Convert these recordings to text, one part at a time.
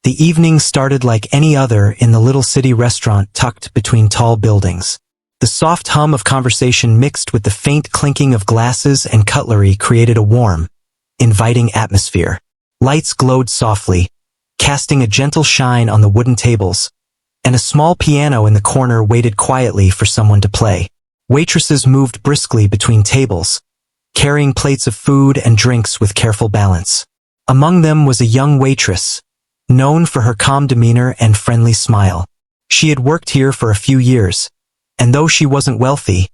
The evening started like any other in the little city restaurant tucked between tall buildings. The soft hum of conversation mixed with the faint clinking of glasses and cutlery created a warm, inviting atmosphere. Lights glowed softly, casting a gentle shine on the wooden tables, and a small piano in the corner waited quietly for someone to play. Waitresses moved briskly between tables, carrying plates of food and drinks with careful balance. Among them was a young waitress, known for her calm demeanor and friendly smile. She had worked here for a few years, and though she wasn't wealthy,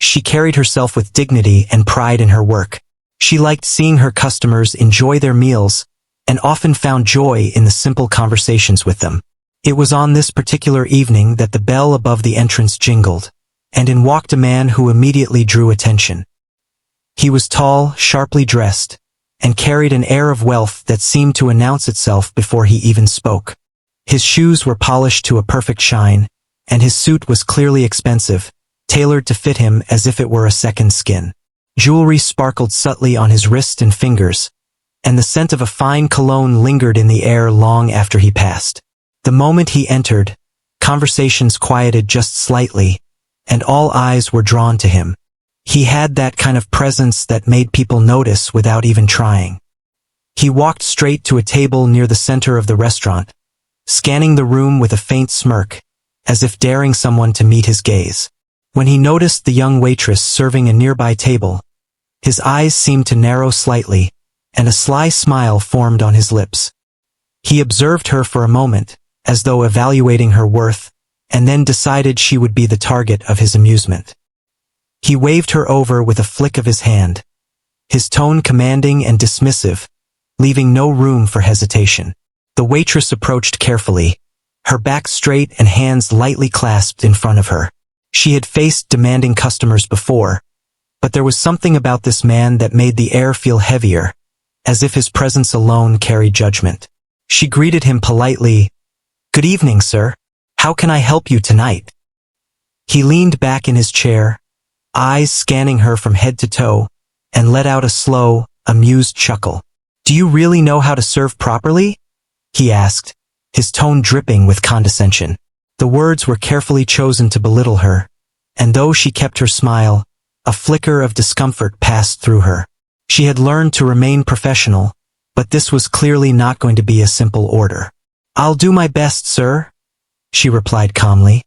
she carried herself with dignity and pride in her work. She liked seeing her customers enjoy their meals and often found joy in the simple conversations with them. It was on this particular evening that the bell above the entrance jingled, and in walked a man who immediately drew attention. He was tall, sharply dressed, and carried an air of wealth that seemed to announce itself before he even spoke. His shoes were polished to a perfect shine, and his suit was clearly expensive, tailored to fit him as if it were a second skin. Jewelry sparkled subtly on his wrist and fingers, and the scent of a fine cologne lingered in the air long after he passed. The moment he entered, conversations quieted just slightly, and all eyes were drawn to him. He had that kind of presence that made people notice without even trying. He walked straight to a table near the center of the restaurant, scanning the room with a faint smirk, as if daring someone to meet his gaze. When he noticed the young waitress serving a nearby table, his eyes seemed to narrow slightly, and a sly smile formed on his lips. He observed her for a moment, as though evaluating her worth, and then decided she would be the target of his amusement. He waved her over with a flick of his hand, his tone commanding and dismissive, leaving no room for hesitation. The waitress approached carefully, her back straight and hands lightly clasped in front of her. She had faced demanding customers before, but there was something about this man that made the air feel heavier, as if his presence alone carried judgment. She greeted him politely, "Good evening, sir. How can I help you tonight?" He leaned back in his chair, eyes scanning her from head to toe, and let out a slow, amused chuckle. "Do you really know how to serve properly?" he asked, his tone dripping with condescension. The words were carefully chosen to belittle her, and though she kept her smile, a flicker of discomfort passed through her. She had learned to remain professional, but this was clearly not going to be a simple order. "I'll do my best, sir," she replied calmly,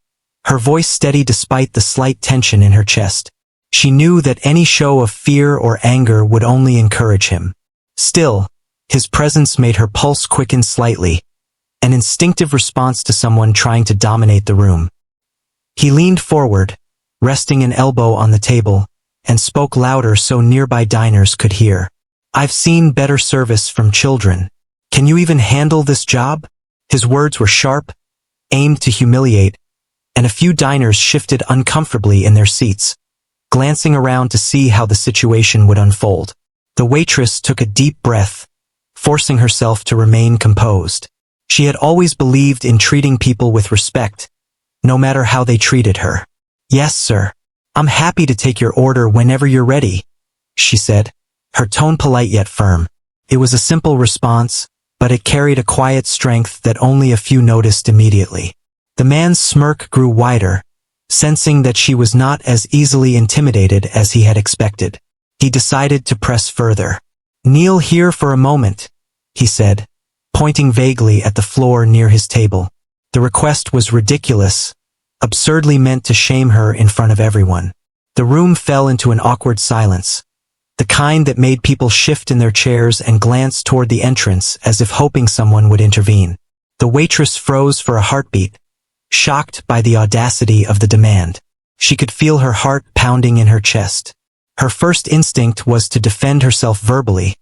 her voice steady despite the slight tension in her chest. She knew that any show of fear or anger would only encourage him. Still, his presence made her pulse quicken slightly, an instinctive response to someone trying to dominate the room. He leaned forward, resting an elbow on the table, and spoke louder so nearby diners could hear. "I've seen better service from children. Can you even handle this job?" His words were sharp, aimed to humiliate, and a few diners shifted uncomfortably in their seats, glancing around to see how the situation would unfold. The waitress took a deep breath, forcing herself to remain composed. She had always believed in treating people with respect, no matter how they treated her. "Yes, sir. I'm happy to take your order whenever you're ready," she said, her tone polite yet firm. It was a simple response, but it carried a quiet strength that only a few noticed immediately. The man's smirk grew wider, sensing that she was not as easily intimidated as he had expected. He decided to press further. "Kneel here for a moment," he said, pointing vaguely at the floor near his table. The request was ridiculous, absurdly meant to shame her in front of everyone. The room fell into an awkward silence, the kind that made people shift in their chairs and glance toward the entrance as if hoping someone would intervene. The waitress froze for a heartbeat, shocked by the audacity of the demand. She could feel her heart pounding in her chest. Her first instinct was to defend herself verbally,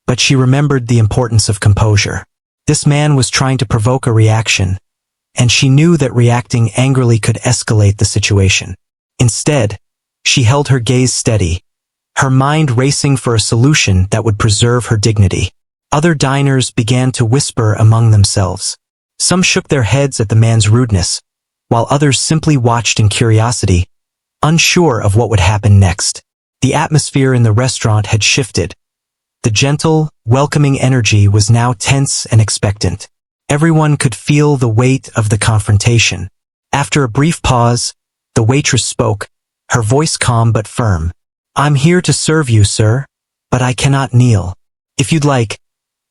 but she remembered the importance of composure. This man was trying to provoke a reaction, and she knew that reacting angrily could escalate the situation. Instead, she held her gaze steady, her mind racing for a solution that would preserve her dignity. Other diners began to whisper among themselves. Some shook their heads at the man's rudeness, while others simply watched in curiosity, unsure of what would happen next. The atmosphere in the restaurant had shifted. The gentle, welcoming energy was now tense and expectant. Everyone could feel the weight of the confrontation. After a brief pause, the waitress spoke, her voice calm but firm. "I'm here to serve you, sir, but I cannot kneel. If you'd like,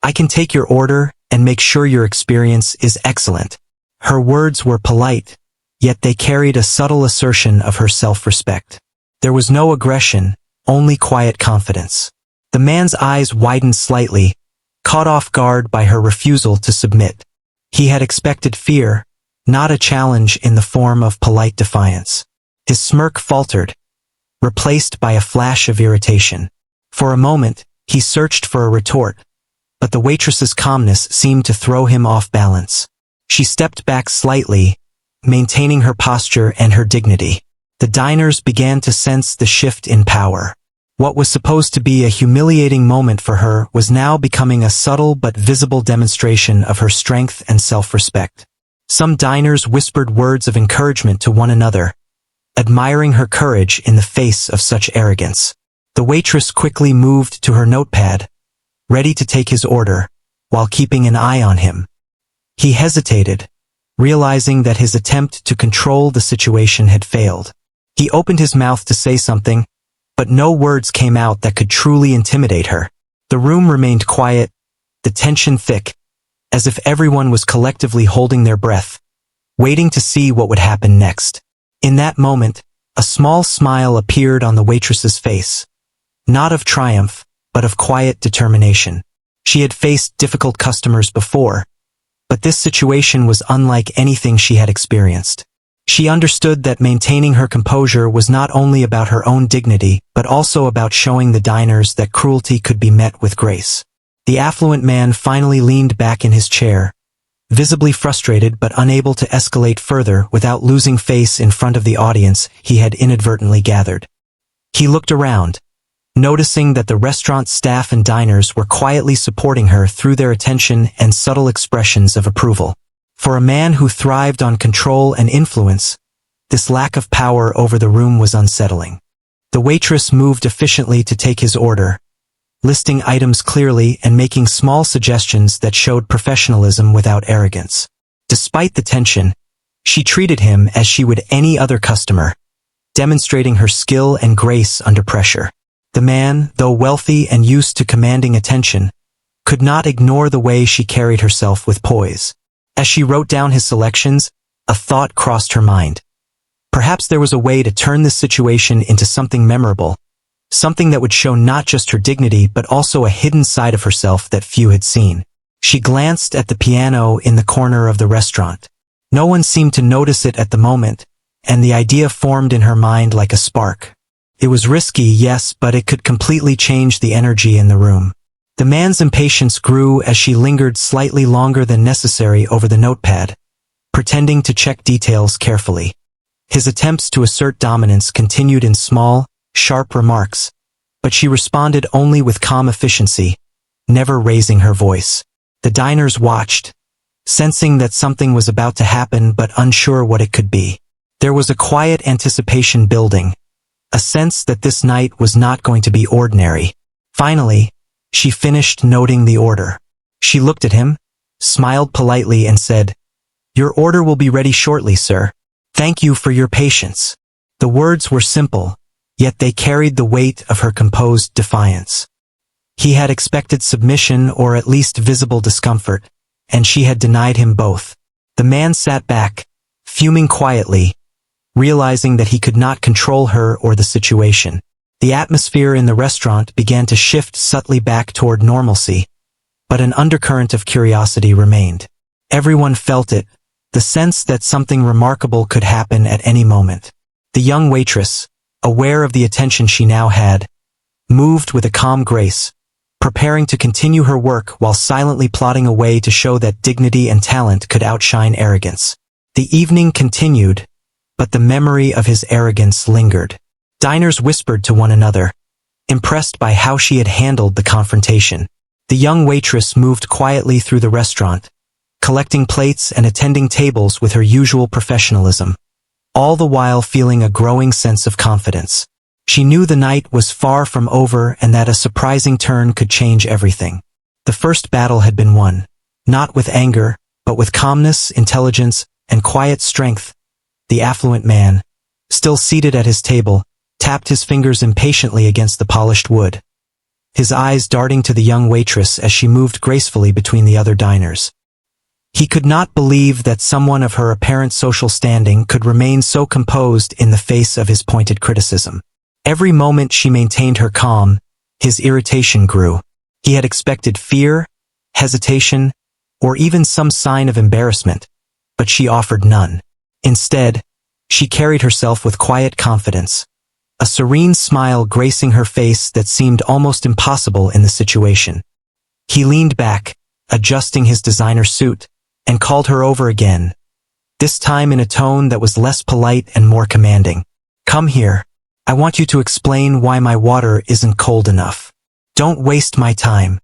I can take your order and make sure your experience is excellent." Her words were polite, yet they carried a subtle assertion of her self-respect. There was no aggression, only quiet confidence. The man's eyes widened slightly, caught off guard by her refusal to submit. He had expected fear, not a challenge in the form of polite defiance. His smirk faltered, replaced by a flash of irritation. For a moment, he searched for a retort, but the waitress's calmness seemed to throw him off balance. She stepped back slightly, maintaining her posture and her dignity. The diners began to sense the shift in power. What was supposed to be a humiliating moment for her was now becoming a subtle but visible demonstration of her strength and self-respect. Some diners whispered words of encouragement to one another, admiring her courage in the face of such arrogance. The waitress quickly moved to her notepad, ready to take his order, while keeping an eye on him. He hesitated, realizing that his attempt to control the situation had failed. He opened his mouth to say something, but no words came out that could truly intimidate her. The room remained quiet, the tension thick, as if everyone was collectively holding their breath, waiting to see what would happen next. In that moment, a small smile appeared on the waitress's face, not of triumph, but of quiet determination. She had faced difficult customers before, but this situation was unlike anything she had experienced. She understood that maintaining her composure was not only about her own dignity, but also about showing the diners that cruelty could be met with grace. The affluent man finally leaned back in his chair, visibly frustrated but unable to escalate further without losing face in front of the audience he had inadvertently gathered. He looked around, noticing that the restaurant staff and diners were quietly supporting her through their attention and subtle expressions of approval. For a man who thrived on control and influence, this lack of power over the room was unsettling. The waitress moved efficiently to take his order, listing items clearly and making small suggestions that showed professionalism without arrogance. Despite the tension, she treated him as she would any other customer, demonstrating her skill and grace under pressure. The man, though wealthy and used to commanding attention, could not ignore the way she carried herself with poise. As she wrote down his selections, a thought crossed her mind. Perhaps there was a way to turn this situation into something memorable, something that would show not just her dignity but also a hidden side of herself that few had seen. She glanced at the piano in the corner of the restaurant. No one seemed to notice it at the moment, and the idea formed in her mind like a spark. It was risky, yes, but it could completely change the energy in the room. The man's impatience grew as she lingered slightly longer than necessary over the notepad, pretending to check details carefully. His attempts to assert dominance continued in small, sharp remarks, but she responded only with calm efficiency, never raising her voice. The diners watched, sensing that something was about to happen but unsure what it could be. There was a quiet anticipation building, a sense that this night was not going to be ordinary. Finally, she finished noting the order. She looked at him, smiled politely and said, "Your order will be ready shortly, sir. Thank you for your patience." The words were simple, yet they carried the weight of her composed defiance. He had expected submission or at least visible discomfort, and she had denied him both. The man sat back, fuming quietly, realizing that he could not control her or the situation. The atmosphere in the restaurant began to shift subtly back toward normalcy, but an undercurrent of curiosity remained. Everyone felt it, the sense that something remarkable could happen at any moment. The young waitress, aware of the attention she now had, moved with a calm grace, preparing to continue her work while silently plotting a way to show that dignity and talent could outshine arrogance. The evening continued, but the memory of his arrogance lingered. Diners whispered to one another, impressed by how she had handled the confrontation. The young waitress moved quietly through the restaurant, collecting plates and attending tables with her usual professionalism, all the while feeling a growing sense of confidence. She knew the night was far from over and that a surprising turn could change everything. The first battle had been won, not with anger, but with calmness, intelligence, and quiet strength. The affluent man, still seated at his table, tapped his fingers impatiently against the polished wood, his eyes darting to the young waitress as she moved gracefully between the other diners. He could not believe that someone of her apparent social standing could remain so composed in the face of his pointed criticism. Every moment she maintained her calm, his irritation grew. He had expected fear, hesitation, or even some sign of embarrassment, but she offered none. Instead, she carried herself with quiet confidence, a serene smile gracing her face that seemed almost impossible in the situation. He leaned back, adjusting his designer suit, and called her over again, this time in a tone that was less polite and more commanding. Come here. I want you to explain why my water isn't cold enough. Don't waste my time.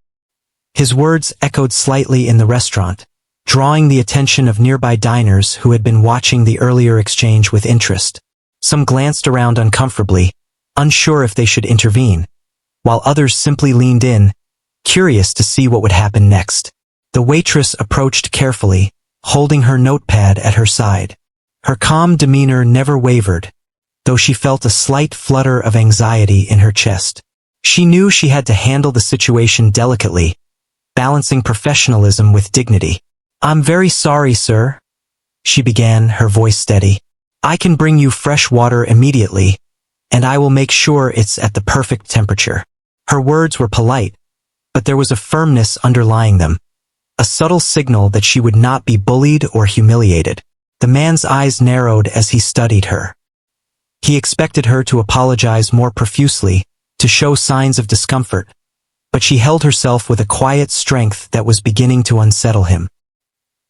His words echoed slightly in the restaurant, drawing the attention of nearby diners who had been watching the earlier exchange with interest. Some glanced around uncomfortably, unsure if they should intervene, while others simply leaned in, curious to see what would happen next. The waitress approached carefully, holding her notepad at her side. Her calm demeanor never wavered, though she felt a slight flutter of anxiety in her chest. She knew she had to handle the situation delicately, balancing professionalism with dignity. I'm very sorry, sir, she began, her voice steady. I can bring you fresh water immediately, and I will make sure it's at the perfect temperature. Her words were polite, but there was a firmness underlying them, a subtle signal that she would not be bullied or humiliated. The man's eyes narrowed as he studied her. He expected her to apologize more profusely, to show signs of discomfort, but she held herself with a quiet strength that was beginning to unsettle him.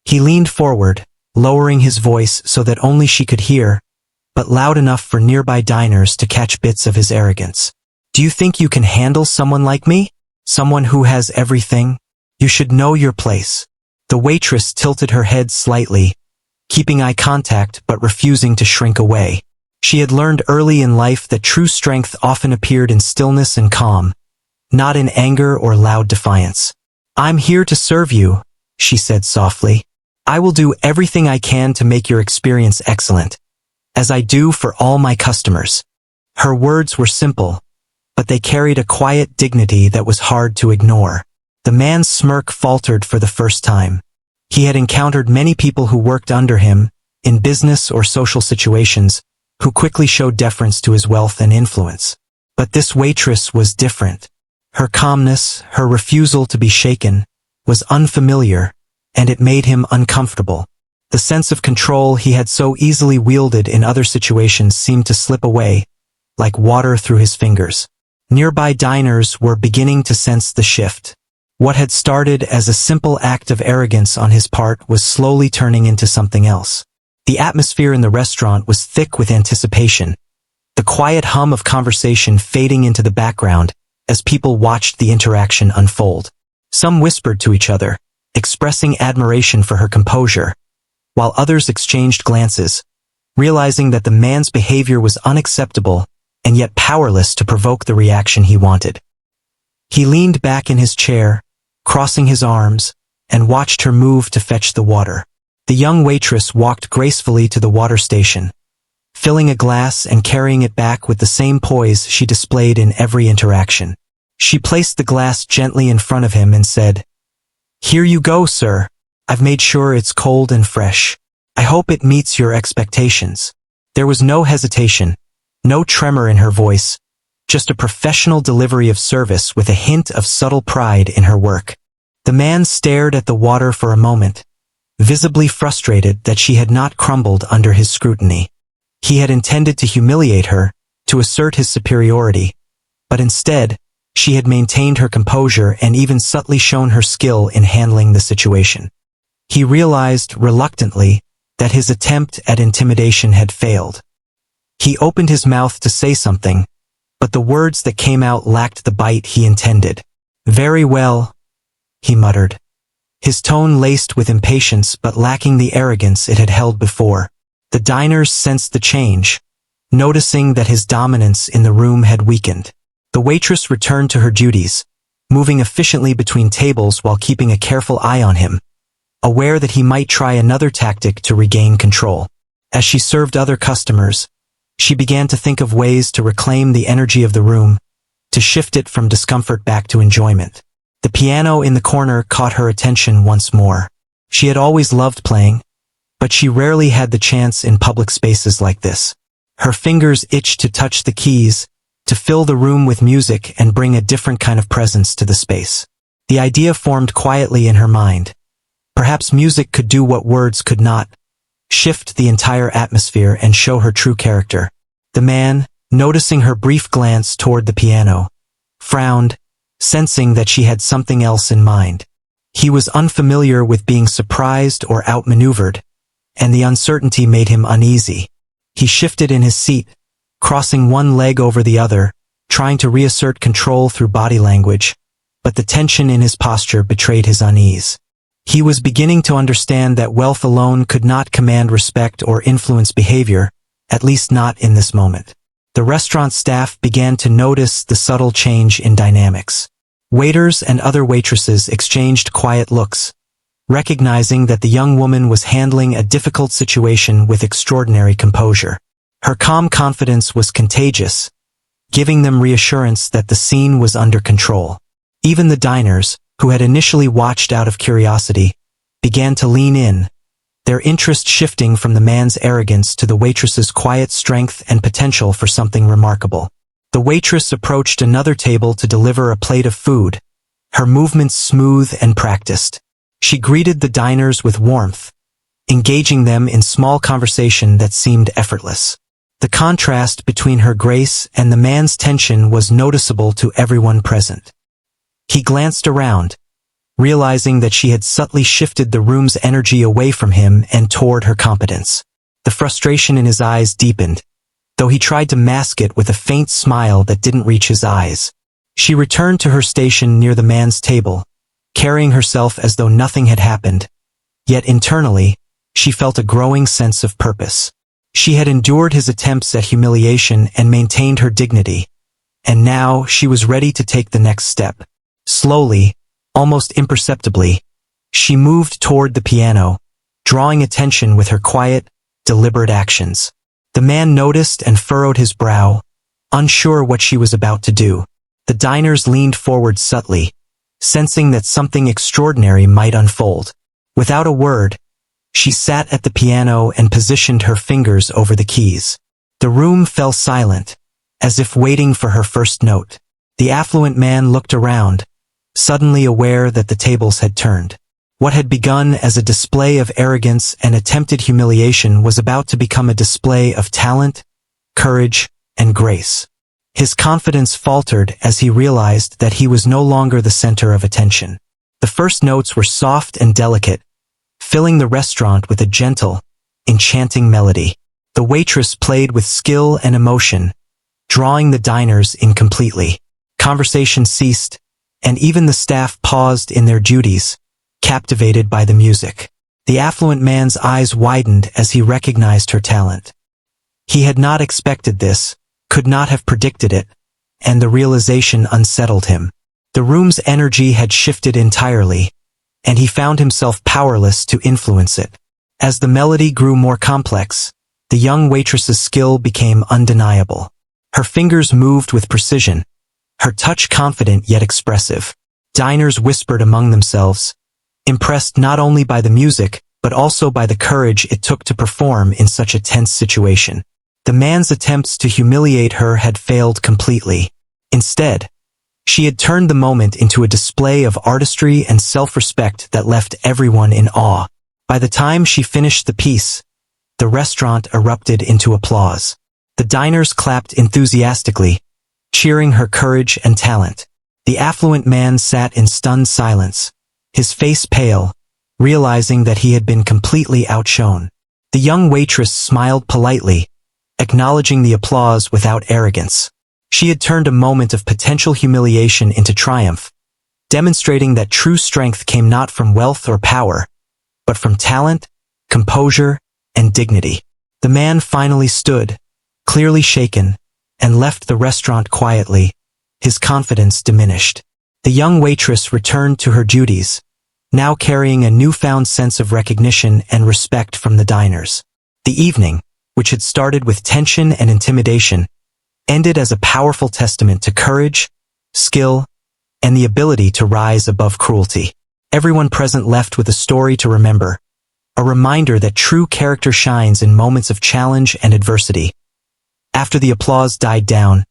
He leaned forward, lowering his voice so that only she could hear, but loud enough for nearby diners to catch bits of his arrogance. Do you think you can handle someone like me? Someone who has everything? You should know your place. The waitress tilted her head slightly, keeping eye contact but refusing to shrink away. She had learned early in life that true strength often appeared in stillness and calm, not in anger or loud defiance. I'm here to serve you, she said softly. I will do everything I can to make your experience excellent, as I do for all my customers. Her words were simple, but they carried a quiet dignity that was hard to ignore. The man's smirk faltered for the first time. He had encountered many people who worked under him, in business or social situations, who quickly showed deference to his wealth and influence. But this waitress was different. Her calmness, her refusal to be shaken, was unfamiliar, and it made him uncomfortable. The sense of control he had so easily wielded in other situations seemed to slip away, like water through his fingers. Nearby diners were beginning to sense the shift. What had started as a simple act of arrogance on his part was slowly turning into something else. The atmosphere in the restaurant was thick with anticipation, the quiet hum of conversation fading into the background as people watched the interaction unfold. Some whispered to each other, expressing admiration for her composure, while others exchanged glances, realizing that the man's behavior was unacceptable and yet powerless to provoke the reaction he wanted. He leaned back in his chair, crossing his arms, and watched her move to fetch the water. The young waitress walked gracefully to the water station, filling a glass and carrying it back with the same poise she displayed in every interaction. She placed the glass gently in front of him and said, "Here you go, sir. I've made sure it's cold and fresh. I hope it meets your expectations." There was no hesitation, no tremor in her voice, just a professional delivery of service with a hint of subtle pride in her work. The man stared at the water for a moment, visibly frustrated that she had not crumbled under his scrutiny. He had intended to humiliate her, to assert his superiority, but instead, she had maintained her composure and even subtly shown her skill in handling the situation. He realized, reluctantly, that his attempt at intimidation had failed. He opened his mouth to say something, but the words that came out lacked the bite he intended. "Very well," he muttered, his tone laced with impatience but lacking the arrogance it had held before. The diners sensed the change, noticing that his dominance in the room had weakened. The waitress returned to her duties, moving efficiently between tables while keeping a careful eye on him, aware that he might try another tactic to regain control. As she served other customers, she began to think of ways to reclaim the energy of the room, to shift it from discomfort back to enjoyment. The piano in the corner caught her attention once more. She had always loved playing, but she rarely had the chance in public spaces like this. Her fingers itched to touch the keys, to fill the room with music and bring a different kind of presence to the space. The idea formed quietly in her mind. Perhaps music could do what words could not, shift the entire atmosphere and show her true character. The man, noticing her brief glance toward the piano, frowned, sensing that she had something else in mind. He was unfamiliar with being surprised or outmaneuvered, and the uncertainty made him uneasy. He shifted in his seat, crossing one leg over the other, trying to reassert control through body language, but the tension in his posture betrayed his unease. He was beginning to understand that wealth alone could not command respect or influence behavior, at least not in this moment. The restaurant staff began to notice the subtle change in dynamics. Waiters and other waitresses exchanged quiet looks, recognizing that the young woman was handling a difficult situation with extraordinary composure. Her calm confidence was contagious, giving them reassurance that the scene was under control. Even the diners, who had initially watched out of curiosity, began to lean in, their interest shifting from the man's arrogance to the waitress's quiet strength and potential for something remarkable. The waitress approached another table to deliver a plate of food, her movements smooth and practiced. She greeted the diners with warmth, engaging them in small conversation that seemed effortless. The contrast between her grace and the man's tension was noticeable to everyone present. He glanced around, realizing that she had subtly shifted the room's energy away from him and toward her competence. The frustration in his eyes deepened, though he tried to mask it with a faint smile that didn't reach his eyes. She returned to her station near the man's table, carrying herself as though nothing had happened, yet internally, she felt a growing sense of purpose. She had endured his attempts at humiliation and maintained her dignity, and now she was ready to take the next step. Slowly, almost imperceptibly, she moved toward the piano, drawing attention with her quiet, deliberate actions. The man noticed and furrowed his brow, unsure what she was about to do. The diners leaned forward subtly, sensing that something extraordinary might unfold. Without a word, she sat at the piano and positioned her fingers over the keys. The room fell silent, as if waiting for her first note. The affluent man looked around, suddenly aware that the tables had turned. What had begun as a display of arrogance and attempted humiliation was about to become a display of talent, courage, and grace. His confidence faltered as he realized that he was no longer the center of attention. The first notes were soft and delicate, filling the restaurant with a gentle, enchanting melody. The waitress played with skill and emotion, drawing the diners in completely. Conversation ceased, and even the staff paused in their duties, captivated by the music. The affluent man's eyes widened as he recognized her talent. He had not expected this, could not have predicted it, and the realization unsettled him. The room's energy had shifted entirely, and he found himself powerless to influence it. As the melody grew more complex, the young waitress's skill became undeniable. Her fingers moved with precision, her touch confident yet expressive. Diners whispered among themselves, impressed not only by the music, but also by the courage it took to perform in such a tense situation. The man's attempts to humiliate her had failed completely. Instead, she had turned the moment into a display of artistry and self-respect that left everyone in awe. By the time she finished the piece, the restaurant erupted into applause. The diners clapped enthusiastically, cheering her courage and talent. The affluent man sat in stunned silence, his face pale, realizing that he had been completely outshone. The young waitress smiled politely, acknowledging the applause without arrogance. She had turned a moment of potential humiliation into triumph, demonstrating that true strength came not from wealth or power, but from talent, composure, and dignity. The man finally stood, clearly shaken, and left the restaurant quietly, his confidence diminished. The young waitress returned to her duties, now carrying a newfound sense of recognition and respect from the diners. The evening, which had started with tension and intimidation, ended as a powerful testament to courage, skill, and the ability to rise above cruelty. Everyone present left with a story to remember, a reminder that true character shines in moments of challenge and adversity. After the applause died down,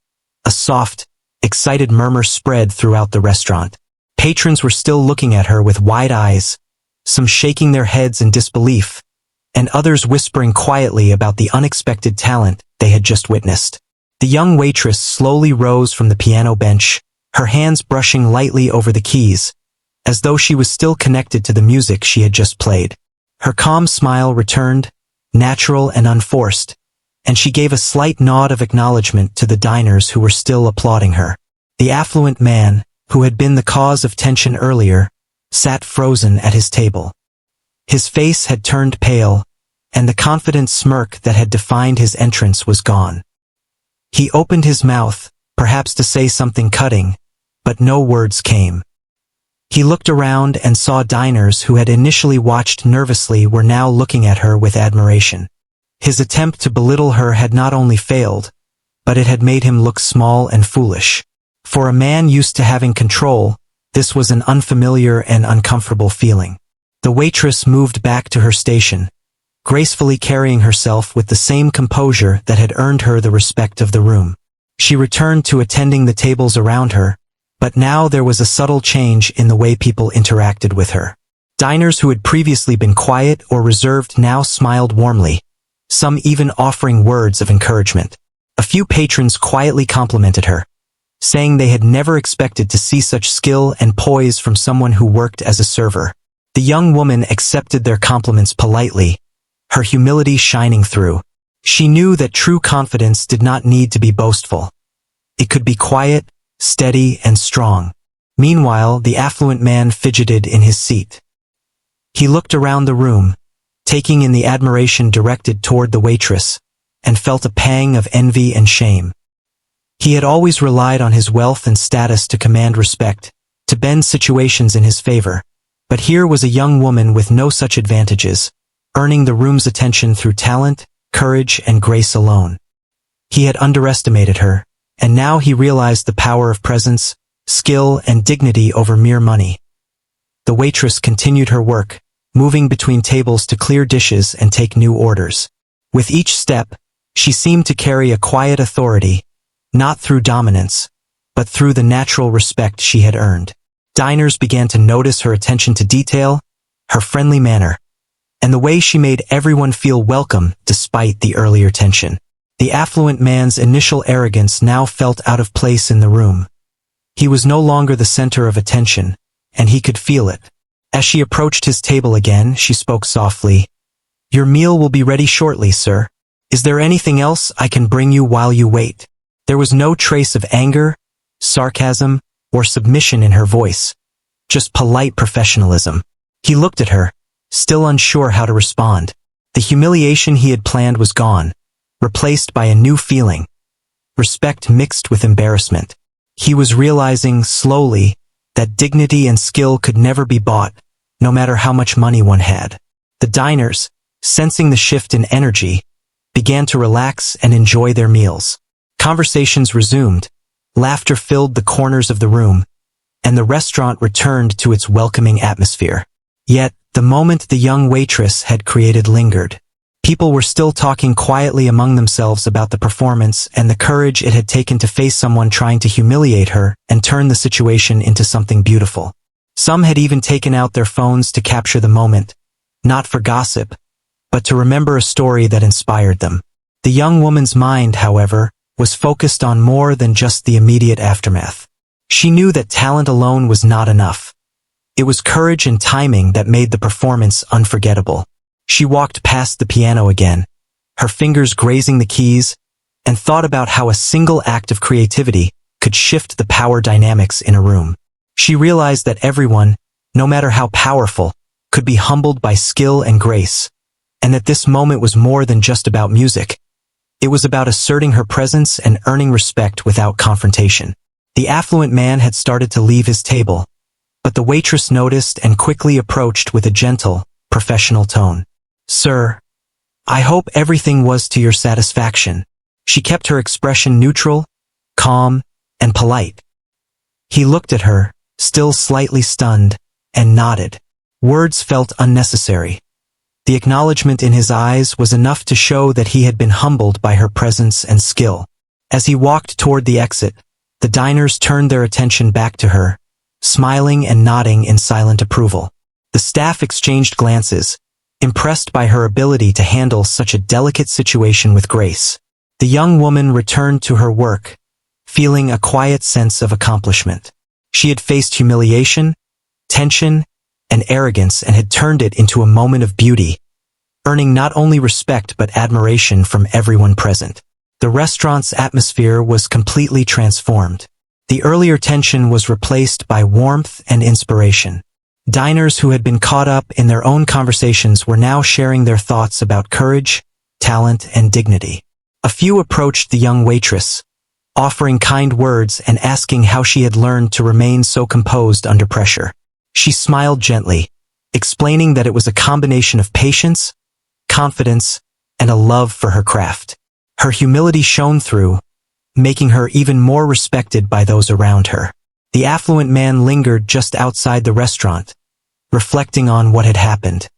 a soft, excited murmur spread throughout the restaurant. Patrons were still looking at her with wide eyes, some shaking their heads in disbelief, and others whispering quietly about the unexpected talent they had just witnessed. The young waitress slowly rose from the piano bench, her hands brushing lightly over the keys, as though she was still connected to the music she had just played. Her calm smile returned, natural and unforced, and she gave a slight nod of acknowledgement to the diners who were still applauding her. The affluent man, who had been the cause of tension earlier, sat frozen at his table. His face had turned pale, and the confident smirk that had defined his entrance was gone. He opened his mouth, perhaps to say something cutting, but no words came. He looked around and saw diners who had initially watched nervously were now looking at her with admiration. His attempt to belittle her had not only failed, but it had made him look small and foolish. For a man used to having control, this was an unfamiliar and uncomfortable feeling. The waitress moved back to her station, gracefully carrying herself with the same composure that had earned her the respect of the room. She returned to attending the tables around her, but now there was a subtle change in the way people interacted with her. Diners who had previously been quiet or reserved now smiled warmly, some even offering words of encouragement. A few patrons quietly complimented her, saying they had never expected to see such skill and poise from someone who worked as a server. The young woman accepted their compliments politely, her humility shining through. She knew that true confidence did not need to be boastful. It could be quiet, steady, and strong. Meanwhile, the affluent man fidgeted in his seat. He looked around the room, taking in the admiration directed toward the waitress, and felt a pang of envy and shame. He had always relied on his wealth and status to command respect, to bend situations in his favor, but here was a young woman with no such advantages, earning the room's attention through talent, courage, and grace alone. He had underestimated her, and now he realized the power of presence, skill, and dignity over mere money. The waitress continued her work, moving between tables to clear dishes and take new orders. With each step, she seemed to carry a quiet authority, not through dominance, but through the natural respect she had earned. Diners began to notice her attention to detail, her friendly manner, and the way she made everyone feel welcome despite the earlier tension. The affluent man's initial arrogance now felt out of place in the room. He was no longer the center of attention, and he could feel it. As she approached his table again, she spoke softly. "Your meal will be ready shortly, sir. Is there anything else I can bring you while you wait?" There was no trace of anger, sarcasm, or submission in her voice, just polite professionalism. He looked at her, still unsure how to respond. The humiliation he had planned was gone, replaced by a new feeling, respect mixed with embarrassment. He was realizing, slowly, that dignity and skill could never be bought, no matter how much money one had. The diners, sensing the shift in energy, began to relax and enjoy their meals. Conversations resumed, laughter filled the corners of the room, and the restaurant returned to its welcoming atmosphere. Yet, the moment the young waitress had created lingered. People were still talking quietly among themselves about the performance and the courage it had taken to face someone trying to humiliate her and turn the situation into something beautiful. Some had even taken out their phones to capture the moment, not for gossip, but to remember a story that inspired them. The young woman's mind, however, was focused on more than just the immediate aftermath. She knew that talent alone was not enough. It was courage and timing that made the performance unforgettable. She walked past the piano again, her fingers grazing the keys, and thought about how a single act of creativity could shift the power dynamics in a room. She realized that everyone, no matter how powerful, could be humbled by skill and grace, and that this moment was more than just about music. It was about asserting her presence and earning respect without confrontation. The affluent man had started to leave his table, but the waitress noticed and quickly approached with a gentle, professional tone. "Sir, I hope everything was to your satisfaction." She kept her expression neutral, calm, and polite. He looked at her, still slightly stunned, and nodded. Words felt unnecessary. The acknowledgement in his eyes was enough to show that he had been humbled by her presence and skill. As he walked toward the exit, the diners turned their attention back to her, smiling and nodding in silent approval. The staff exchanged glances, impressed by her ability to handle such a delicate situation with grace. The young woman returned to her work, feeling a quiet sense of accomplishment. She had faced humiliation, tension, and arrogance and had turned it into a moment of beauty, earning not only respect but admiration from everyone present. The restaurant's atmosphere was completely transformed. The earlier tension was replaced by warmth and inspiration. Diners who had been caught up in their own conversations were now sharing their thoughts about courage, talent, and dignity. A few approached the young waitress, offering kind words and asking how she had learned to remain so composed under pressure. She smiled gently, explaining that it was a combination of patience, confidence, and a love for her craft. Her humility shone through, making her even more respected by those around her. The affluent man lingered just outside the restaurant, reflecting on what had happened.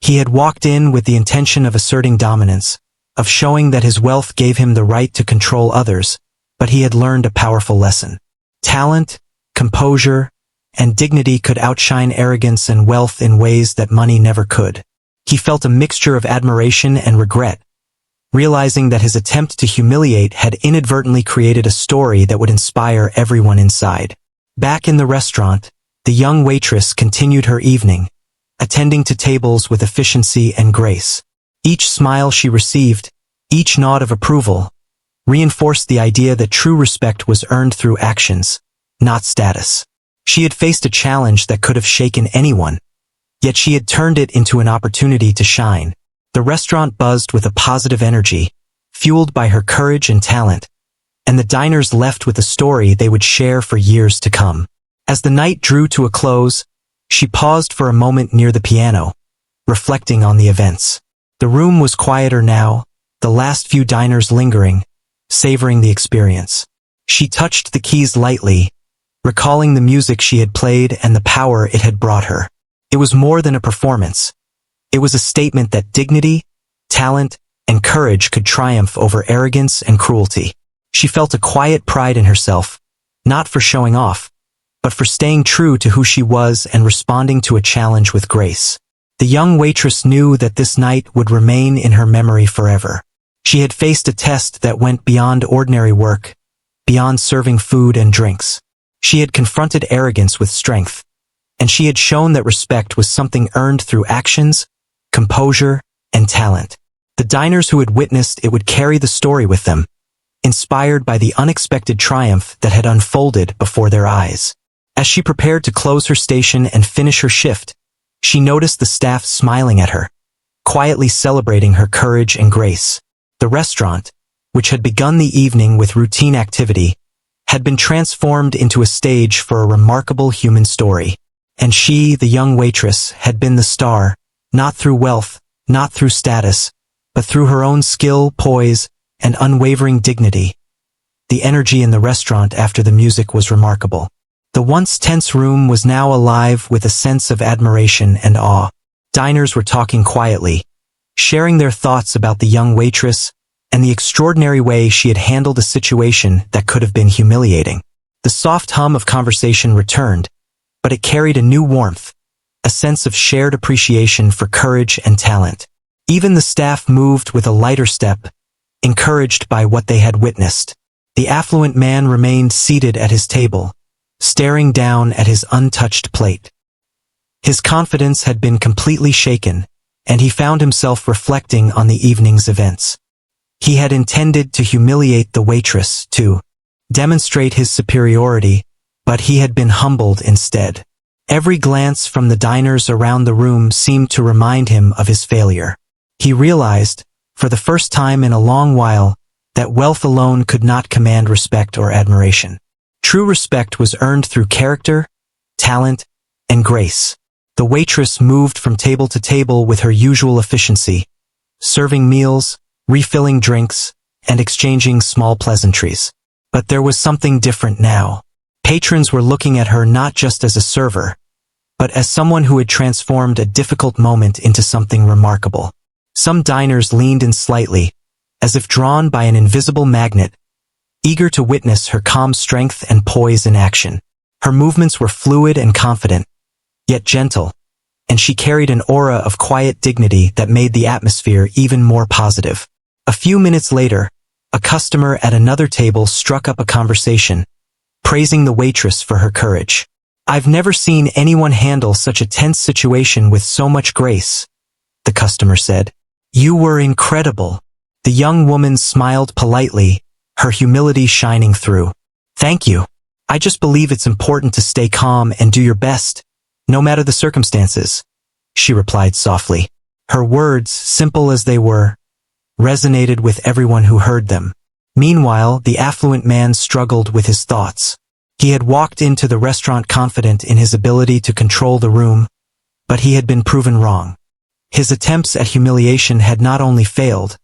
He had walked in with the intention of asserting dominance, of showing that his wealth gave him the right to control others, but he had learned a powerful lesson. Talent, composure, and dignity could outshine arrogance and wealth in ways that money never could. He felt a mixture of admiration and regret, realizing that his attempt to humiliate had inadvertently created a story that would inspire everyone inside. Back in the restaurant, the young waitress continued her evening, attending to tables with efficiency and grace. Each smile she received, each nod of approval, reinforced the idea that true respect was earned through actions, not status. She had faced a challenge that could have shaken anyone, yet she had turned it into an opportunity to shine. The restaurant buzzed with a positive energy, fueled by her courage and talent, and the diners left with a story they would share for years to come. As the night drew to a close, she paused for a moment near the piano, reflecting on the events. The room was quieter now, the last few diners lingering, savoring the experience. She touched the keys lightly, recalling the music she had played and the power it had brought her. It was more than a performance. It was a statement that dignity, talent, and courage could triumph over arrogance and cruelty. She felt a quiet pride in herself, not for showing off, but for staying true to who she was and responding to a challenge with grace. The young waitress knew that this night would remain in her memory forever. She had faced a test that went beyond ordinary work, beyond serving food and drinks. She had confronted arrogance with strength, and she had shown that respect was something earned through actions, composure, and talent. The diners who had witnessed it would carry the story with them, inspired by the unexpected triumph that had unfolded before their eyes. As she prepared to close her station and finish her shift, she noticed the staff smiling at her, quietly celebrating her courage and grace. The restaurant, which had begun the evening with routine activity, had been transformed into a stage for a remarkable human story. And she, the young waitress, had been the star, not through wealth, not through status, but through her own skill, poise, and unwavering dignity. The energy in the restaurant after the music was remarkable. The once tense room was now alive with a sense of admiration and awe. Diners were talking quietly, sharing their thoughts about the young waitress and the extraordinary way she had handled a situation that could have been humiliating. The soft hum of conversation returned, but it carried a new warmth, a sense of shared appreciation for courage and talent. Even the staff moved with a lighter step, encouraged by what they had witnessed. The affluent man remained seated at his table, staring down at his untouched plate. His confidence had been completely shaken, and he found himself reflecting on the evening's events. He had intended to humiliate the waitress, to demonstrate his superiority, but he had been humbled instead. Every glance from the diners around the room seemed to remind him of his failure. He realized, for the first time in a long while, that wealth alone could not command respect or admiration. True respect was earned through character, talent, and grace. The waitress moved from table to table with her usual efficiency, serving meals, refilling drinks, and exchanging small pleasantries. But there was something different now. Patrons were looking at her not just as a server, but as someone who had transformed a difficult moment into something remarkable. Some diners leaned in slightly, as if drawn by an invisible magnet, eager to witness her calm strength and poise in action. Her movements were fluid and confident, yet gentle, and she carried an aura of quiet dignity that made the atmosphere even more positive. A few minutes later, a customer at another table struck up a conversation, praising the waitress for her courage. "I've never seen anyone handle such a tense situation with so much grace," the customer said. "You were incredible." The young woman smiled politely, her humility shining through. "Thank you. I just believe it's important to stay calm and do your best, no matter the circumstances," she replied softly. Her words, simple as they were, resonated with everyone who heard them. Meanwhile, the affluent man struggled with his thoughts. He had walked into the restaurant confident in his ability to control the room, but he had been proven wrong. His attempts at humiliation had not only failed,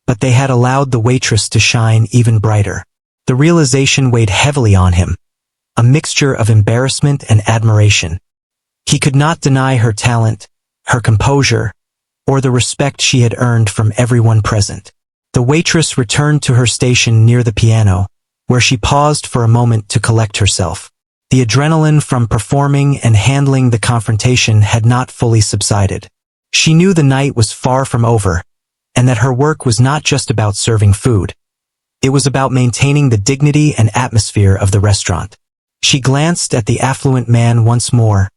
but they had allowed the waitress to shine even brighter. The realization weighed heavily on him, a mixture of embarrassment and admiration. He could not deny her talent, her composure, or the respect she had earned from everyone present. The waitress returned to her station near the piano, where she paused for a moment to collect herself. The adrenaline from performing and handling the confrontation had not fully subsided. She knew the night was far from over, and that her work was not just about serving food. It was about maintaining the dignity and atmosphere of the restaurant. She glanced at the affluent man once more,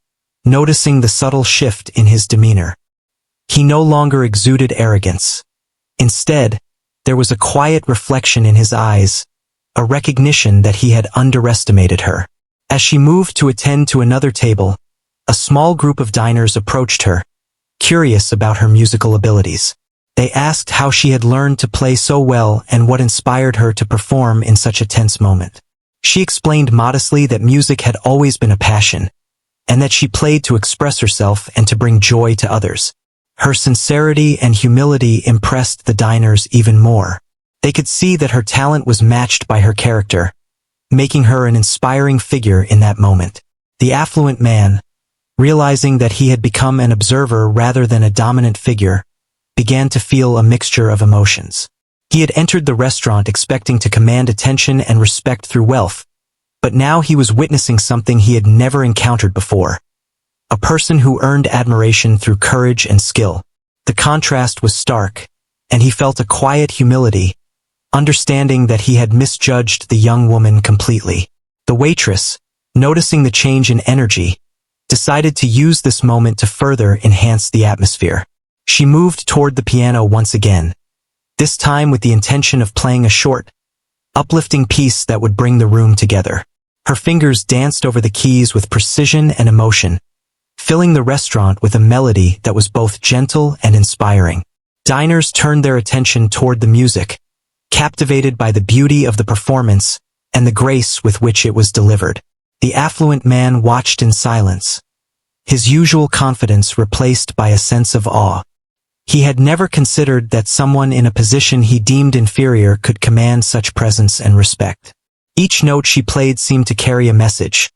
noticing the subtle shift in his demeanor. He no longer exuded arrogance. Instead, there was a quiet reflection in his eyes, a recognition that he had underestimated her. As she moved to attend to another table, a small group of diners approached her, curious about her musical abilities. They asked how she had learned to play so well and what inspired her to perform in such a tense moment. She explained modestly that music had always been a passion, and that she played to express herself and to bring joy to others. Her sincerity and humility impressed the diners even more. They could see that her talent was matched by her character, making her an inspiring figure in that moment. The affluent man, realizing that he had become an observer rather than a dominant figure, began to feel a mixture of emotions. He had entered the restaurant expecting to command attention and respect through wealth, but now he was witnessing something he had never encountered before. A person who earned admiration through courage and skill. The contrast was stark, and he felt a quiet humility, understanding that he had misjudged the young woman completely. The waitress, noticing the change in energy, decided to use this moment to further enhance the atmosphere. She moved toward the piano once again, this time with the intention of playing a short, uplifting piece that would bring the room together. Her fingers danced over the keys with precision and emotion, filling the restaurant with a melody that was both gentle and inspiring. Diners turned their attention toward the music, captivated by the beauty of the performance and the grace with which it was delivered. The affluent man watched in silence, his usual confidence replaced by a sense of awe. He had never considered that someone in a position he deemed inferior could command such presence and respect. Each note she played seemed to carry a message.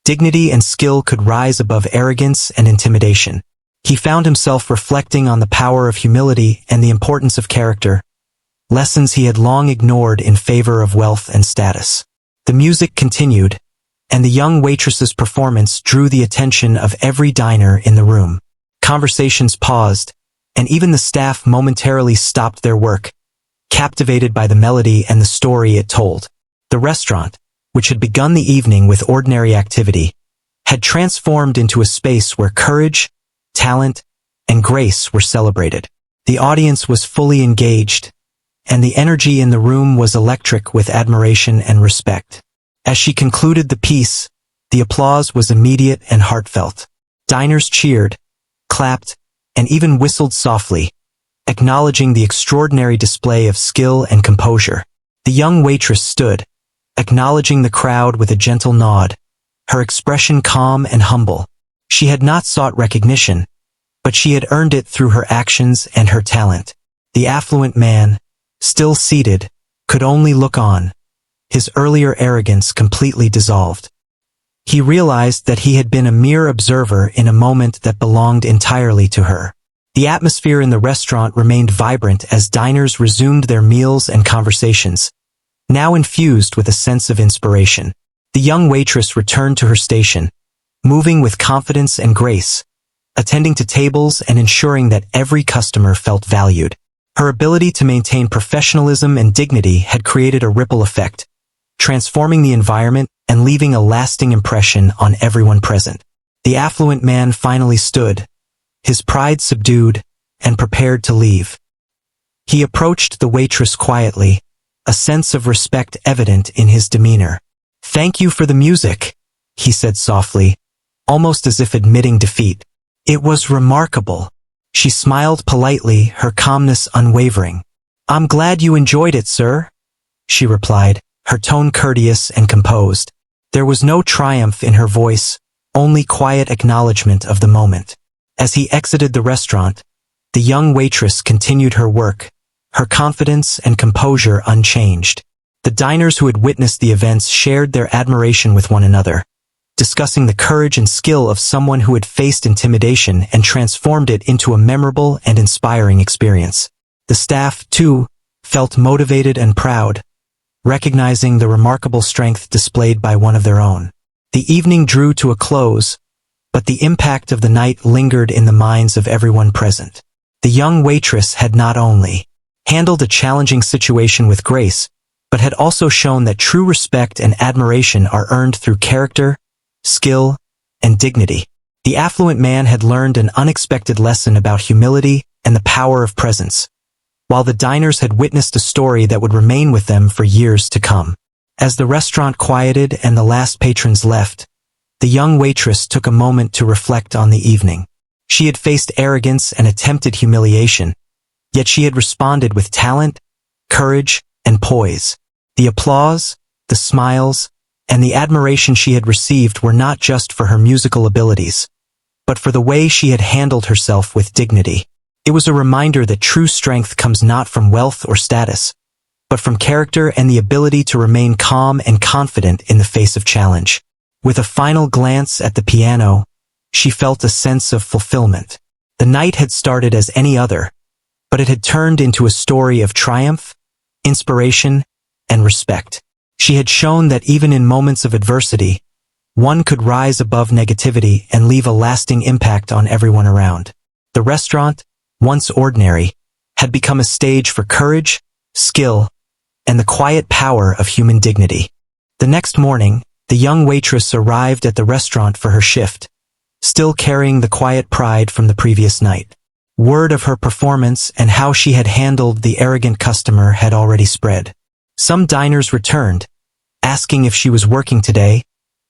Dignity and skill could rise above arrogance and intimidation. He found himself reflecting on the power of humility and the importance of character, lessons he had long ignored in favor of wealth and status. The music continued, and the young waitress's performance drew the attention of every diner in the room. Conversations paused, and even the staff momentarily stopped their work, captivated by the melody and the story it told. The restaurant, which had begun the evening with ordinary activity, had transformed into a space where courage, talent, and grace were celebrated. The audience was fully engaged, and the energy in the room was electric with admiration and respect. As she concluded the piece, the applause was immediate and heartfelt. Diners cheered, clapped, and even whistled softly, acknowledging the extraordinary display of skill and composure. The young waitress stood, acknowledging the crowd with a gentle nod, her expression calm and humble. She had not sought recognition, but she had earned it through her actions and her talent. The affluent man, still seated, could only look on, his earlier arrogance completely dissolved. He realized that he had been a mere observer in a moment that belonged entirely to her. The atmosphere in the restaurant remained vibrant as diners resumed their meals and conversations, now infused with a sense of inspiration. The young waitress returned to her station, moving with confidence and grace, attending to tables and ensuring that every customer felt valued. Her ability to maintain professionalism and dignity had created a ripple effect, transforming the environment and leaving a lasting impression on everyone present. The affluent man finally stood, his pride subdued, and prepared to leave. He approached the waitress quietly, a sense of respect evident in his demeanor. "Thank you for the music," he said softly, almost as if admitting defeat. "It was remarkable." She smiled politely, her calmness unwavering. "I'm glad you enjoyed it, sir," she replied, her tone courteous and composed. There was no triumph in her voice, only quiet acknowledgement of the moment. As he exited the restaurant, the young waitress continued her work, her confidence and composure unchanged. The diners who had witnessed the events shared their admiration with one another, discussing the courage and skill of someone who had faced intimidation and transformed it into a memorable and inspiring experience. The staff, too, felt motivated and proud, recognizing the remarkable strength displayed by one of their own. The evening drew to a close, but the impact of the night lingered in the minds of everyone present. The young waitress had not only handled a challenging situation with grace, but had also shown that true respect and admiration are earned through character, skill, and dignity. The affluent man had learned an unexpected lesson about humility and the power of presence, while the diners had witnessed a story that would remain with them for years to come. As the restaurant quieted and the last patrons left, the young waitress took a moment to reflect on the evening. She had faced arrogance and attempted humiliation, yet she had responded with talent, courage, and poise. The applause, the smiles, and the admiration she had received were not just for her musical abilities, but for the way she had handled herself with dignity. It was a reminder that true strength comes not from wealth or status, but from character and the ability to remain calm and confident in the face of challenge. With a final glance at the piano, she felt a sense of fulfillment. The night had started as any other, but it had turned into a story of triumph, inspiration, and respect. She had shown that even in moments of adversity, one could rise above negativity and leave a lasting impact on everyone around. The restaurant, once ordinary, had become a stage for courage, skill, and the quiet power of human dignity. The next morning, the young waitress arrived at the restaurant for her shift, still carrying the quiet pride from the previous night. Word of her performance and how she had handled the arrogant customer had already spread. Some diners returned, asking if she was working today,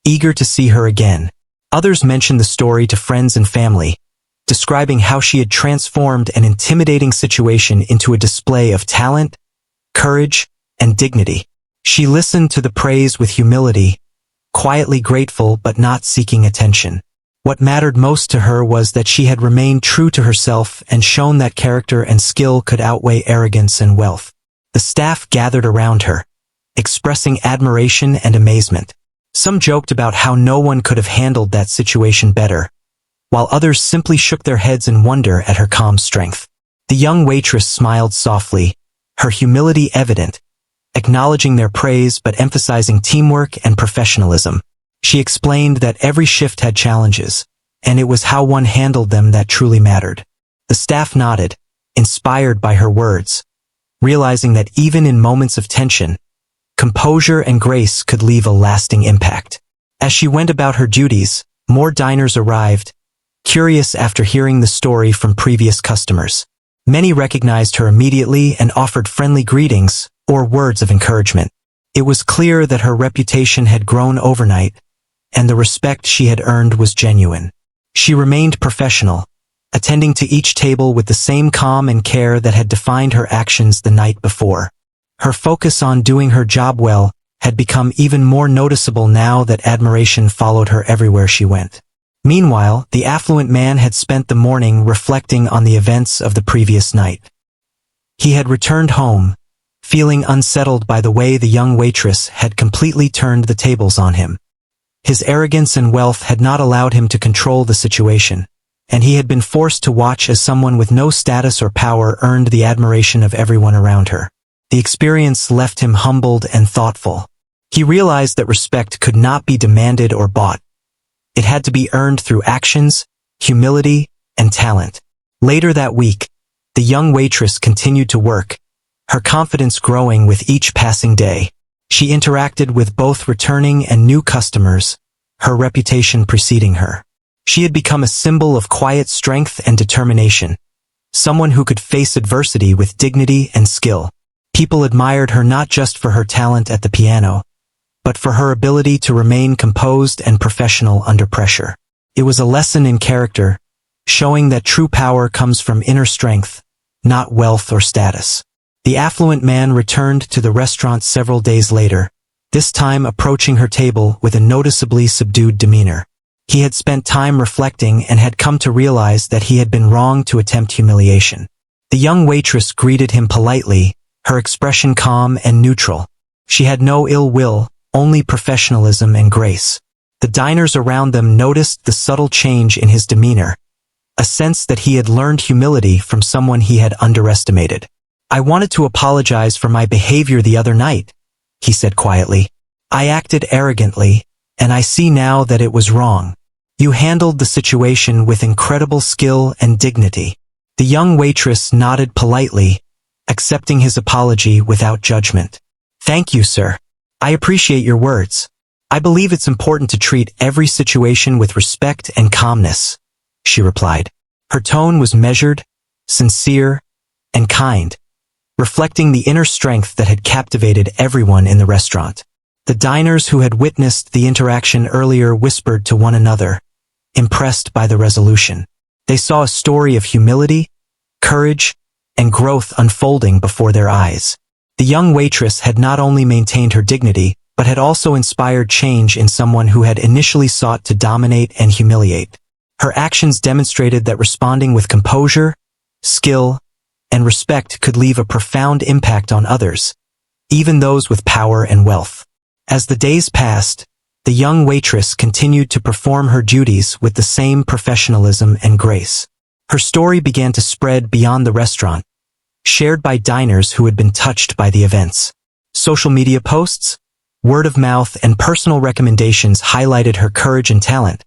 eager to see her again. Others mentioned the story to friends and family, describing how she had transformed an intimidating situation into a display of talent, courage, and dignity. She listened to the praise with humility, quietly grateful but not seeking attention. What mattered most to her was that she had remained true to herself and shown that character and skill could outweigh arrogance and wealth. The staff gathered around her, expressing admiration and amazement. Some joked about how no one could have handled that situation better, while others simply shook their heads in wonder at her calm strength. The young waitress smiled softly, her humility evident, acknowledging their praise but emphasizing teamwork and professionalism. She explained that every shift had challenges, and it was how one handled them that truly mattered. The staff nodded, inspired by her words, realizing that even in moments of tension, composure and grace could leave a lasting impact. As she went about her duties, more diners arrived, curious after hearing the story from previous customers. Many recognized her immediately and offered friendly greetings or words of encouragement. It was clear that her reputation had grown overnight, and the respect she had earned was genuine. She remained professional, attending to each table with the same calm and care that had defined her actions the night before. Her focus on doing her job well had become even more noticeable now that admiration followed her everywhere she went. Meanwhile, the affluent man had spent the morning reflecting on the events of the previous night. He had returned home, feeling unsettled by the way the young waitress had completely turned the tables on him. His arrogance and wealth had not allowed him to control the situation, and he had been forced to watch as someone with no status or power earned the admiration of everyone around her. The experience left him humbled and thoughtful. He realized that respect could not be demanded or bought. It had to be earned through actions, humility, and talent. Later that week, the young waitress continued to work, her confidence growing with each passing day. She interacted with both returning and new customers, her reputation preceding her. She had become a symbol of quiet strength and determination, someone who could face adversity with dignity and skill. People admired her not just for her talent at the piano, but for her ability to remain composed and professional under pressure. It was a lesson in character, showing that true power comes from inner strength, not wealth or status. The affluent man returned to the restaurant several days later, this time approaching her table with a noticeably subdued demeanor. He had spent time reflecting and had come to realize that he had been wrong to attempt humiliation. The young waitress greeted him politely, her expression calm and neutral. She had no ill will, only professionalism and grace. The diners around them noticed the subtle change in his demeanor, a sense that he had learned humility from someone he had underestimated. "I wanted to apologize for my behavior the other night," he said quietly. "I acted arrogantly, and I see now that it was wrong. You handled the situation with incredible skill and dignity." The young waitress nodded politely, accepting his apology without judgment. "Thank you, sir. I appreciate your words. I believe it's important to treat every situation with respect and calmness," she replied. Her tone was measured, sincere, and kind, reflecting the inner strength that had captivated everyone in the restaurant. The diners who had witnessed the interaction earlier whispered to one another, impressed by the resolution. They saw a story of humility, courage, and growth unfolding before their eyes. The young waitress had not only maintained her dignity, but had also inspired change in someone who had initially sought to dominate and humiliate. Her actions demonstrated that responding with composure, skill, and respect could leave a profound impact on others, even those with power and wealth. As the days passed, the young waitress continued to perform her duties with the same professionalism and grace. Her story began to spread beyond the restaurant, shared by diners who had been touched by the events. Social media posts, word of mouth, and personal recommendations highlighted her courage and talent,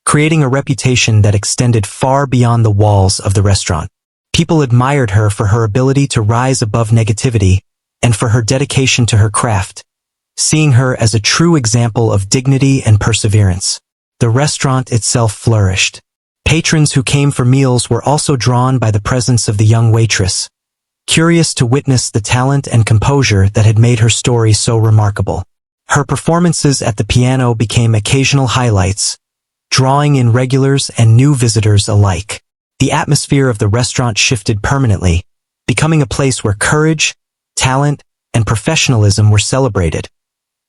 creating a reputation that extended far beyond the walls of the restaurant. People admired her for her ability to rise above negativity and for her dedication to her craft, seeing her as a true example of dignity and perseverance. The restaurant itself flourished. Patrons who came for meals were also drawn by the presence of the young waitress, curious to witness the talent and composure that had made her story so remarkable. Her performances at the piano became occasional highlights, drawing in regulars and new visitors alike. The atmosphere of the restaurant shifted permanently, becoming a place where courage, talent, and professionalism were celebrated,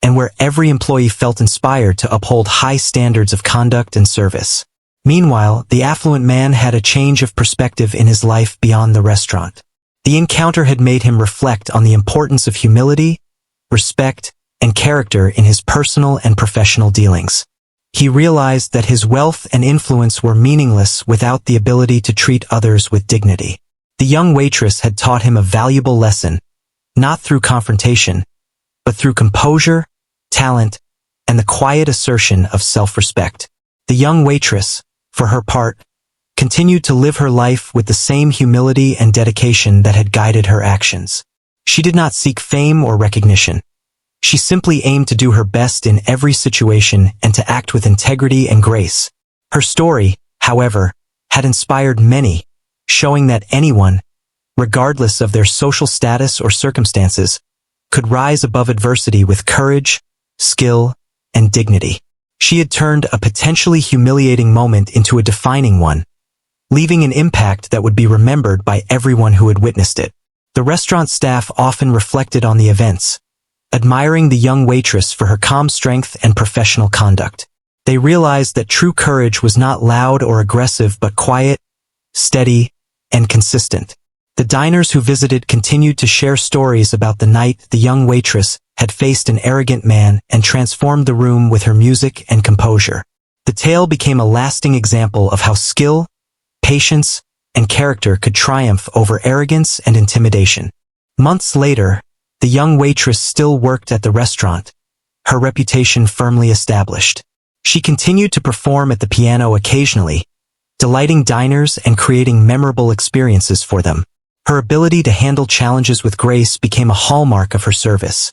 and where every employee felt inspired to uphold high standards of conduct and service. Meanwhile, the affluent man had a change of perspective in his life beyond the restaurant. The encounter had made him reflect on the importance of humility, respect, and character in his personal and professional dealings. He realized that his wealth and influence were meaningless without the ability to treat others with dignity. The young waitress had taught him a valuable lesson, not through confrontation, but through composure, talent, and the quiet assertion of self-respect. The young waitress, for her part, continued to live her life with the same humility and dedication that had guided her actions. She did not seek fame or recognition. She simply aimed to do her best in every situation and to act with integrity and grace. Her story, however, had inspired many, showing that anyone, regardless of their social status or circumstances, could rise above adversity with courage, skill, and dignity. She had turned a potentially humiliating moment into a defining one, leaving an impact that would be remembered by everyone who had witnessed it. The restaurant staff often reflected on the events, admiring the young waitress for her calm strength and professional conduct. They realized that true courage was not loud or aggressive but quiet, steady, and consistent. The diners who visited continued to share stories about the night the young waitress had faced an arrogant man and transformed the room with her music and composure. The tale became a lasting example of how skill, patience, and character could triumph over arrogance and intimidation. Months later, the young waitress still worked at the restaurant, her reputation firmly established. She continued to perform at the piano occasionally, delighting diners and creating memorable experiences for them. Her ability to handle challenges with grace became a hallmark of her service,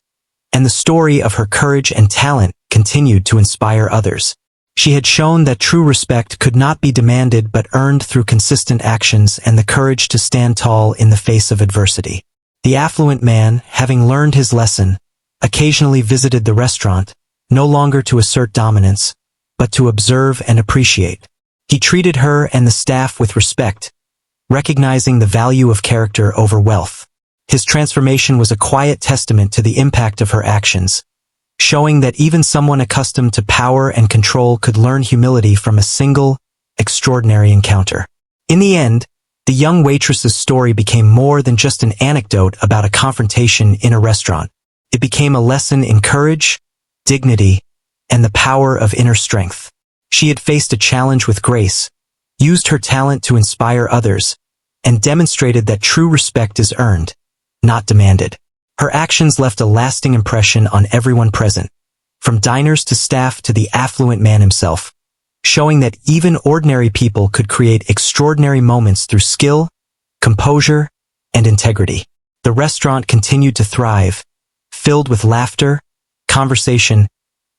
and the story of her courage and talent continued to inspire others. She had shown that true respect could not be demanded but earned through consistent actions and the courage to stand tall in the face of adversity. The affluent man, having learned his lesson, occasionally visited the restaurant, no longer to assert dominance, but to observe and appreciate. He treated her and the staff with respect, recognizing the value of character over wealth. His transformation was a quiet testament to the impact of her actions, showing that even someone accustomed to power and control could learn humility from a single, extraordinary encounter. In the end, the young waitress's story became more than just an anecdote about a confrontation in a restaurant. It became a lesson in courage, dignity, and the power of inner strength. She had faced a challenge with grace, used her talent to inspire others, and demonstrated that true respect is earned, not demanded. Her actions left a lasting impression on everyone present, from diners to staff to the affluent man himself, showing that even ordinary people could create extraordinary moments through skill, composure, and integrity. The restaurant continued to thrive, filled with laughter, conversation,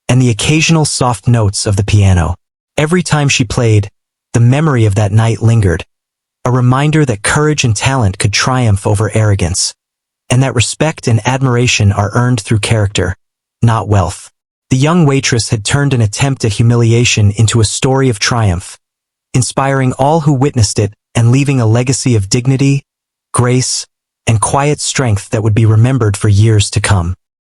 and the occasional soft notes of the piano. Every time she played, the memory of that night lingered, a reminder that courage and talent could triumph over arrogance, and that respect and admiration are earned through character, not wealth. The young waitress had turned an attempt at humiliation into a story of triumph, inspiring all who witnessed it and leaving a legacy of dignity, grace, and quiet strength that would be remembered for years to come.